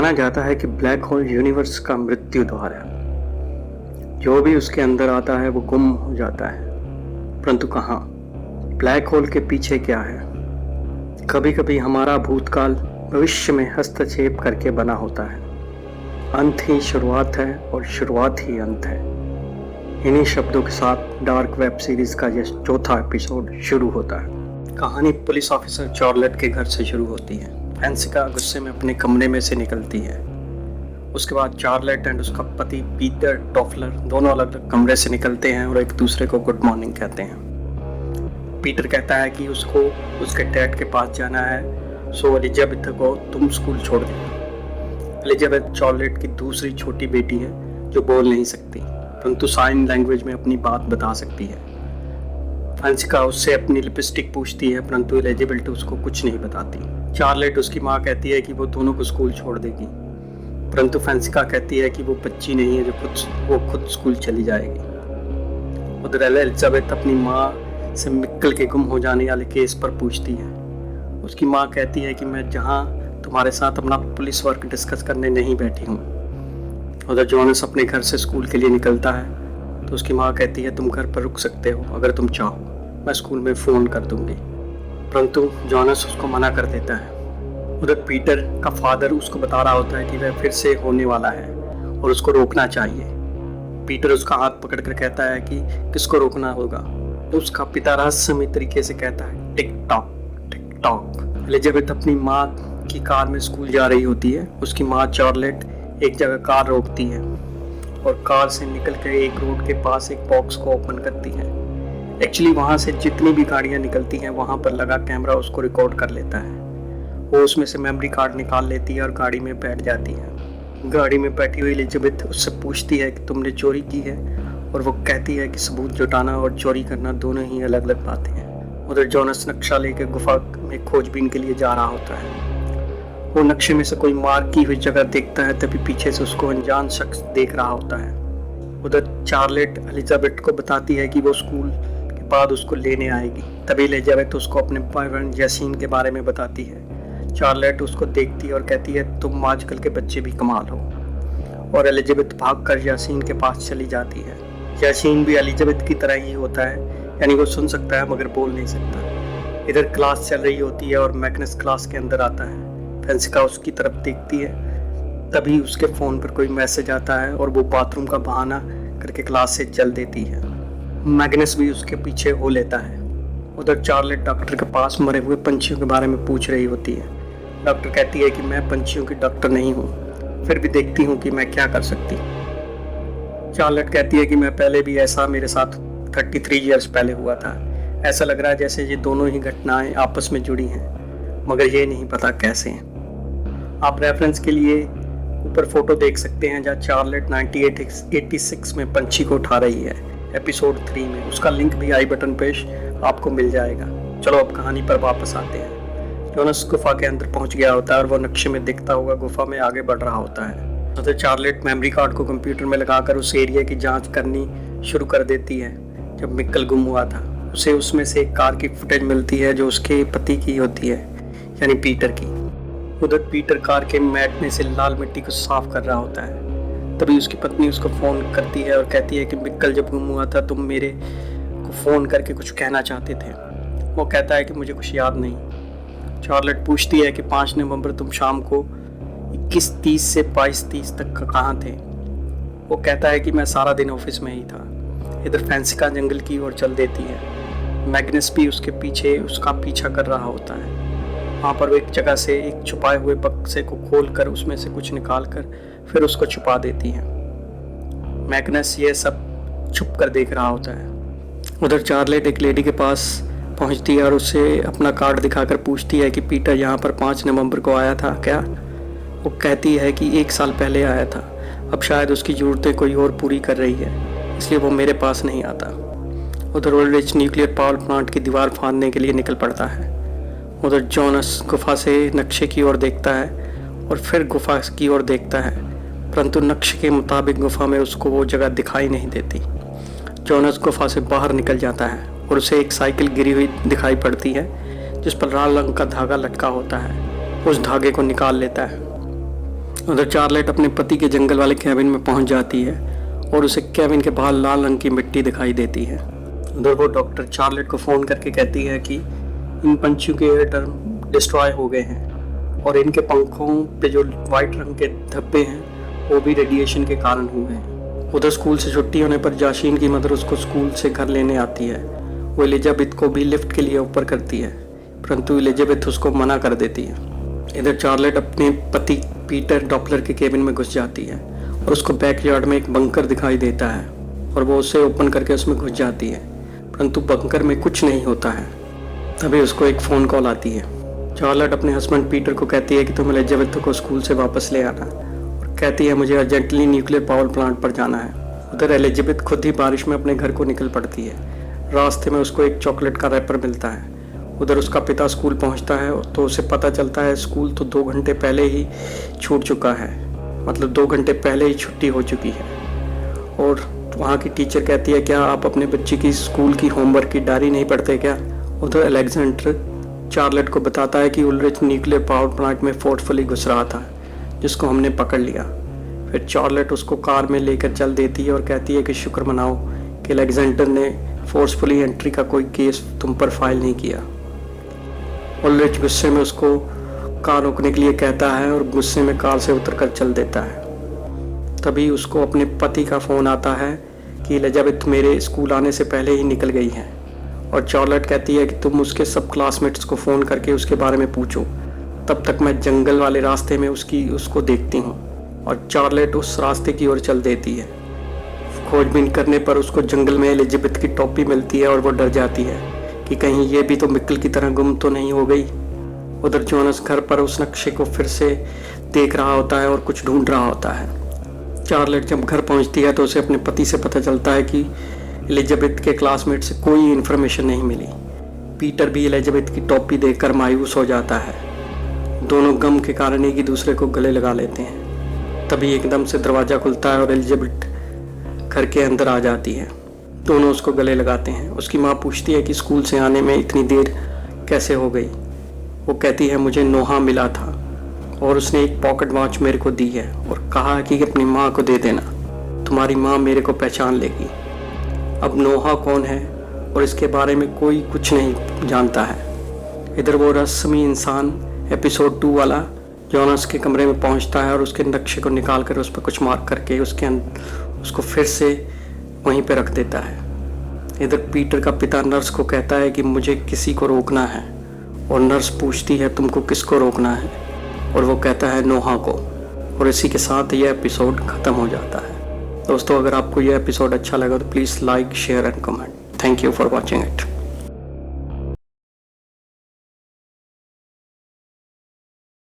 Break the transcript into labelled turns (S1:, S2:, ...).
S1: माना जाता है कि ब्लैक होल यूनिवर्स का मृत्यु द्वार है। जो भी उसके अंदर आता है वो गुम हो जाता है, परंतु कहाँ? ब्लैक होल के पीछे क्या है? कभी कभी हमारा भूतकाल भविष्य में हस्तक्षेप करके बना होता है। अंत ही शुरुआत है और शुरुआत ही अंत है। इन्हीं शब्दों के साथ डार्क वेब सीरीज का यह चौथा एपिसोड शुरू होता है। कहानी पुलिस ऑफिसर चार्लेट के घर से शुरू होती है। फ्रांसिका गुस्से में अपने कमरे में से निकलती है। उसके बाद चार्लेट एंड उसका पति पीटर टॉफलर दोनों अलग अलग कमरे से निकलते हैं और एक दूसरे को गुड मॉर्निंग कहते हैं। पीटर कहता है कि उसको उसके डैड के पास जाना है, सो एलिजाबेथ को तुम स्कूल छोड़ देना। एलिजाबेथ चार्लेट की दूसरी छोटी बेटी है जो बोल नहीं सकती, परंतु साइन लैंग्वेज में अपनी बात बता सकती है। फ्रांसिका उससे अपनी लिपस्टिक पूछती है, परंतु एलिजाबेथ उसको कुछ नहीं बताती। चार्लेट उसकी माँ कहती है कि वो दोनों को स्कूल छोड़ देगी, परंतु फ्रांसिका कहती है कि वो बच्ची नहीं है जो खुद स्कूल चली जाएगी। उधर एलिजाबेथ अपनी माँ से मिक्कल के गुम हो जाने वाले केस पर पूछती है। उसकी माँ कहती है कि मैं जहाँ तुम्हारे साथ अपना पुलिस वर्क डिस्कस करने नहीं बैठी हूँ। उधर जोनस अपने घर से स्कूल के लिए निकलता है तो उसकी माँ कहती है तुम घर पर रुक सकते हो, अगर तुम चाहो मैं स्कूल में फ़ोन कर दूंगी, परंतु जोनस उसको मना कर देता है। उधर पीटर का फादर उसको बता रहा होता है कि वह फिर से होने वाला है और उसको रोकना चाहिए। पीटर उसका हाथ पकड़कर कहता है कि किसको रोकना होगा, तो उसका पिता रहस्यमय तरीके से कहता है tick tock tick tock. Elizabeth अपनी माँ की कार में स्कूल जा रही होती है। उसकी माँ चार्लेट एक जगह कार रोकती है और कार से निकलकर एक रोड के पास एक बॉक्स को ओपन करती है। एक्चुअली वहाँ से जितनी भी गाड़ियाँ निकलती हैं वहाँ पर लगा कैमरा उसको रिकॉर्ड कर लेता है। वो उसमें से मेमोरी कार्ड निकाल लेती है और गाड़ी में बैठ जाती है। गाड़ी में बैठी हुई एलिजाबेथ उससे पूछती है कि तुमने चोरी की है, और वो कहती है कि सबूत जुटाना और चोरी करना दोनों ही अलग अलग बातें हैं। उधर जोनस नक्शा लेकर गुफा में खोजबीन के लिए जा रहा होता है। वो नक्शे में से कोई मार्क की हुई जगह देखता है, तभी पीछे से उसको अनजान शख्स देख रहा होता है। उधर चार्लेट एलिजाबेथ को बताती है कि वो स्कूल के बाद उसको लेने आएगी। तभी एलिजाबेथ उसको अपने बॉयफ्रेंड जैसीन के बारे में बताती है। चार्लेट उसको देखती है और कहती है तुम आजकल के बच्चे भी कमाल हो, और एलिजाबेथ भागकर यासीन के पास चली जाती है। यासीन भी एलिजाबेथ की तरह ही होता है, यानी वो सुन सकता है मगर बोल नहीं सकता। इधर क्लास चल रही होती है और मैग्नस क्लास के अंदर आता है। फ्रांसिका उसकी तरफ देखती है, तभी उसके फ़ोन पर कोई मैसेज आता है और वो बाथरूम का बहाना करके क्लास से चल देती है। मैग्नस भी उसके पीछे हो लेता है। उधर चार्लेट डॉक्टर के पास मरे हुए पंछियों के बारे में पूछ रही होती है। डॉक्टर कहती है कि मैं पंछियों की डॉक्टर नहीं हूँ, फिर भी देखती हूँ कि मैं क्या कर सकती हूँ। चार्लेट कहती है कि मैं पहले भी ऐसा मेरे साथ 33 ईयर्स पहले हुआ था। ऐसा लग रहा है जैसे ये दोनों ही घटनाएं आपस में जुड़ी हैं, मगर ये नहीं पता कैसे हैं। आप रेफरेंस के लिए ऊपर फोटो देख सकते हैं जहाँ चार्लेट 1986 में पंछी को उठा रही है, एपिसोड 3 में। उसका लिंक भी आई बटन पे आपको मिल जाएगा। चलो अब कहानी पर वापस आते हैं। जोनस गुफा के अंदर पहुंच गया होता है और वो नक्शे में दिखता हुआ गुफा में आगे बढ़ रहा होता है। तो चार्लेट मेमोरी कार्ड को कंप्यूटर में लगाकर उस एरिया की जांच करनी शुरू कर देती है। जब मिक्कल गुम हुआ था उसे उसमें से एक कार की फुटेज मिलती है जो उसके पति की होती है, यानी पीटर की। उधर पीटर कार के मैट में से लाल मिट्टी को साफ कर रहा होता है। तभी उसकी पत्नी उसको फ़ोन करती है और कहती है कि मिक्कल जब गुम हुआ था तुम मेरे को फ़ोन करके कुछ कहना चाहते थे। वो कहता है कि मुझे कुछ याद नहीं। चार्लेट पूछती है कि 5 नवंबर तुम शाम को 21:30 से 22:30 तक कहाँ थे। वो कहता है कि मैं सारा दिन ऑफिस में ही था। इधर फ्रांसिका जंगल की ओर चल देती है। मैग्नस भी उसके पीछे उसका पीछा कर रहा होता है। वहाँ पर वो एक जगह से एक छुपाए हुए बक्से को खोलकर उसमें से कुछ निकालकर फिर उसको छुपा देती है। मैग्नस ये सब छुप कर देख रहा होता है। उधर चार्लेट एक लेडी के पास पहुँचती है और उसे अपना कार्ड दिखाकर पूछती है कि पीटर यहाँ पर 5 नवंबर को आया था क्या। वो कहती है कि 1 साल पहले आया था, अब शायद उसकी ज़रूरतें कोई और पूरी कर रही है, इसलिए वो मेरे पास नहीं आता। उधर ओल्ड्रिच न्यूक्लियर पावर प्लांट की दीवार फाड़ने के लिए निकल पड़ता है। उधर जोनस गुफा से नक्शे की ओर देखता है और फिर गुफा की ओर देखता है, परंतु नक्शे के मुताबिक गुफा में उसको वो जगह दिखाई नहीं देती। जोनस गुफा से बाहर निकल जाता है और उसे एक साइकिल गिरी हुई दिखाई पड़ती है जिस पर लाल रंग का धागा लटका होता है। उस धागे को निकाल लेता है। उधर चार्लेट अपने पति के जंगल वाले कैबिन में पहुंच जाती है और उसे कैबिन के बाहर लाल रंग की मिट्टी दिखाई देती है। उधर वो डॉक्टर चार्लेट को फ़ोन करके कहती है कि इन पंछियों के एयर ड्रम डिस्ट्रॉय हो गए हैं और इनके पंखों पे जो वाइट रंग के धब्बे हैं वो भी रेडिएशन के कारण हुए हैं। उधर स्कूल से छुट्टी होने पर जाशीन की मदर उसको स्कूल से घर लेने आती है। वो एलिजाबेथ को भी लिफ्ट के लिए ऊपर करती है, परंतु एलिजाबेथ उसको मना कर देती है। इधर चार्लेट अपने पति पीटर डॉपलर के केबिन में घुस जाती है और उसको बैकयार्ड में एक बंकर दिखाई देता है और वो उसे ओपन करके उसमें घुस जाती है, परंतु बंकर में कुछ नहीं होता है। तभी उसको एक फ़ोन कॉल आती है। चार्लेट अपने हस्बैंड पीटर को कहती है कि तुम एलिजाबेथ को स्कूल से वापस ले आना और कहती है मुझे अर्जेंटली न्यूक्लियर पावर प्लांट पर जाना है। उधर एलिजाबेथ खुद ही बारिश में अपने घर को निकल पड़ती है। रास्ते में उसको एक चॉकलेट का रैपर मिलता है। उधर उसका पिता स्कूल पहुंचता है तो उसे पता चलता है स्कूल तो 2 घंटे पहले ही छूट चुका है, मतलब 2 घंटे पहले ही छुट्टी हो चुकी है। और वहाँ की टीचर कहती है क्या आप अपने बच्चे की स्कूल की होमवर्क की डायरी नहीं पढ़ते क्या। उधर अलेक्जेंडर चार्लेट को बताता है कि उल्रिच न्यूक्लियर पावर प्लांट में फोर्सफुली घुस रहा था, जिसको हमने पकड़ लिया। फिर चार्लेट उसको कार में लेकर चल देती है और कहती है कि शुक्र मनाओ कि अलेक्जेंडर ने फोर्सफुली एंट्री का कोई केस तुम पर फाइल नहीं किया। उल्रिच गुस्से में उसको कार रोकने के लिए कहता है और गुस्से में कार से उतरकर चल देता है। तभी उसको अपने पति का फ़ोन आता है कि एलिजाबेथ मेरे स्कूल आने से पहले ही निकल गई है और चार्लेट कहती है कि तुम उसके सब क्लासमेट्स को फ़ोन करके उसके बारे में पूछो, तब तक मैं जंगल वाले रास्ते में उसको देखती हूँ। और चार्लेट उस रास्ते की ओर चल देती है। खोजबीन करने पर उसको जंगल में एलिजाबेथ की टॉपी मिलती है और वो डर जाती है कि कहीं ये भी तो मिक्कल की तरह गुम तो नहीं हो गई। उधर जोनस घर पर उस नक्शे को फिर से देख रहा होता है और कुछ ढूंढ रहा होता है। चार्लेट जब घर पहुंचती है तो उसे अपने पति से पता चलता है कि एलिजाबेथ के क्लासमेट से कोई इन्फॉर्मेशन नहीं मिली। पीटर भी एलिजाबेथ की टॉपी देखकर मायूस हो जाता है। दोनों गम के कारण एक दूसरे को गले लगा लेते हैं। तभी एकदम से दरवाज़ा खुलता है और एलिजाबेथ घर के अंदर आ जाती है। दोनों उसको गले लगाते हैं। उसकी माँ पूछती है कि स्कूल से आने में इतनी देर कैसे हो गई। वो कहती है मुझे नोहा मिला था और उसने एक पॉकेट वॉच मेरे को दी है और कहा कि अपनी माँ को दे देना, तुम्हारी माँ मेरे को पहचान लेगी। अब नोहा कौन है और इसके बारे में कोई कुछ नहीं जानता है। इधर वो रस्मी इंसान एपिसोड 2 वाला जोनस के कमरे में पहुंचता है और उसके नक्शे को निकाल कर उस पर कुछ मार्क करके उसको फिर से वहीं पे रख देता है। इधर पीटर का पिता नर्स को कहता है कि मुझे किसी को रोकना है और नर्स पूछती है तुमको किसको रोकना है और वो कहता है नोहा को। और इसी के साथ यह एपिसोड ख़त्म हो जाता है। दोस्तों अगर आपको यह एपिसोड अच्छा लगा तो please like share and comment. Thank you for watching it.